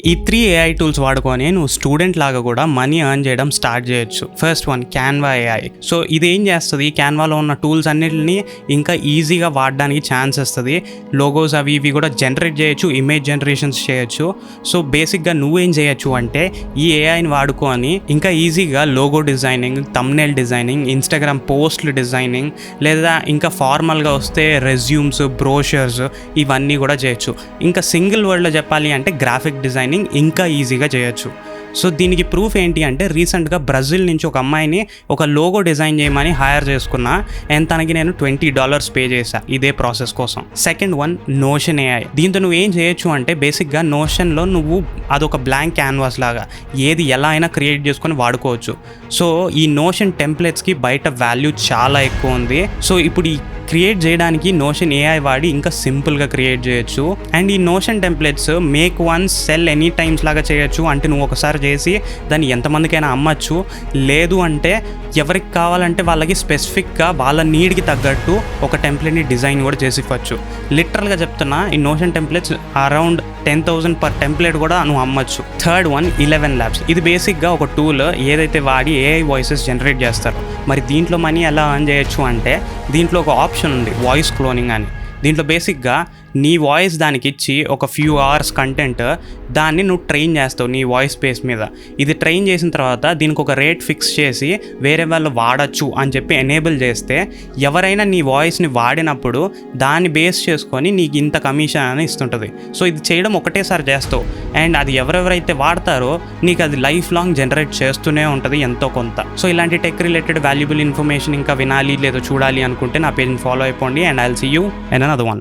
ఈ 3 AI tools వాడుకొని నువ్వు స్టూడెంట్ లాగా కూడా మనీ ఎర్న్ చేయడం స్టార్ట్ చేయొచ్చు. First one Canva AI. So ఇది ఏం చేస్తుంది, క్యాన్వాలో ఉన్న టూల్స్ అన్నిటిని ఇంకా ఈజీగా వాడడానికి ఛాన్స్ ఇస్తుంది. లోగోస్ అవి ఇవి కూడా జనరేట్ చేయొచ్చు, ఇమేజ్ జనరేషన్స్ చేయొచ్చు. సో బేసిక్గా నువ్వేం చేయొచ్చు అంటే ఈ ఏఐని వాడుకొని ఇంకా ఈజీగా logo designing, thumbnail designing, Instagram పోస్ట్లు డిజైనింగ్, లేదా ఇంకా ఫార్మల్గా వస్తే రెజ్యూమ్స్, బ్రోషర్స్ ఇవన్నీ కూడా చేయొచ్చు. ఇంకా సింగిల్ వర్డ్లో చెప్పాలి అంటే గ్రాఫిక్ డిజైనింగ్ ఇంకా ఈజీగా చేయొచ్చు. సో దీనికి ప్రూఫ్ ఏంటి అంటే రీసెంట్గా బ్రెజిల్ నుంచి ఒక అమ్మాయిని ఒక లోగో డిజైన్ చేయమని హైర్ చేసుకున్నా అండ్ తనకి నేను $20 పే చేశా ఇదే ప్రాసెస్ కోసం. Second one notion AI. దీంతో నువ్వు ఏం చేయొచ్చు అంటే బేసిక్గా నోషన్లో నువ్వు అదొక బ్లాంక్ క్యాన్వాస్ లాగా ఏది ఎలా అయినా క్రియేట్ చేసుకొని వాడుకోవచ్చు. సో ఈ నోషన్ టెంప్లెట్స్కి బయట వాల్యూ చాలా ఎక్కువ ఉంది. సో ఇప్పుడు ఈ క్రియేట్ చేయడానికి నోషన్ ఏఐ వాడి ఇంకా సింపుల్గా క్రియేట్ చేయొచ్చు. అండ్ ఈ notion templates make once cell any times లాగా చేయొచ్చు. అంటే నువ్వు ఒకసారి చేసి దాన్ని ఎంతమందికైనా అమ్మచ్చు. లేదు అంటే ఎవరికి కావాలంటే వాళ్ళకి స్పెసిఫిక్గా వాళ్ళ నీడ్కి తగ్గట్టు ఒక టెంప్లెట్ని డిజైన్ కూడా చేసి ఇవ్వచ్చు. లిటరల్గా చెప్తున్నా, ఈ notion templates around 10,000 per template కూడా నువ్వు అమ్మచ్చు. Third one 11 Labs. ఇది బేసిక్గా ఒక టూల్ ఏదైతే వాడి ఏఐ వాయిసెస్ జనరేట్ చేస్తారు. మరి దీంట్లో మనీ ఎలా ఎర్న్ చేయొచ్చు అంటే దీంట్లో ఒక ఆప్షన్ ఉంది, వాయిస్ క్లోనింగ్ అని. దీంట్లో బేసిక్గా నీ వాయిస్ దానికి ఇచ్చి ఒక ఫ్యూ అవర్స్ కంటెంట్ దాన్ని నువ్వు ట్రైన్ చేస్తావు నీ వాయిస్ బేస్ మీద. ఇది ట్రైన్ చేసిన తర్వాత దీనికి ఒక రేట్ ఫిక్స్ చేసి వేరే వాళ్ళు వాడచ్చు అని చెప్పి ఎనేబుల్ చేస్తే ఎవరైనా నీ వాయిస్ని వాడినప్పుడు దాన్ని బేస్ చేసుకొని నీకు ఇంత కమిషన్ అని ఇస్తుంటుంది. సో ఇది చేయడం ఒకటేసారి చేస్తావు అండ్ అది ఎవరెవరైతే వాడతారో నీకు అది లైఫ్ లాంగ్ జనరేట్ చేస్తూనే ఉంటుంది ఎంతో కొంత. సో ఇలాంటి టెక్ రిలేటెడ్ వాల్యుబుల్ ఇన్ఫర్మేషన్ ఇంకా వినాలి లేదా చూడాలి అనుకుంటే నా పేజ్ని ఫాలో అయిపోండి and I will see you in another one.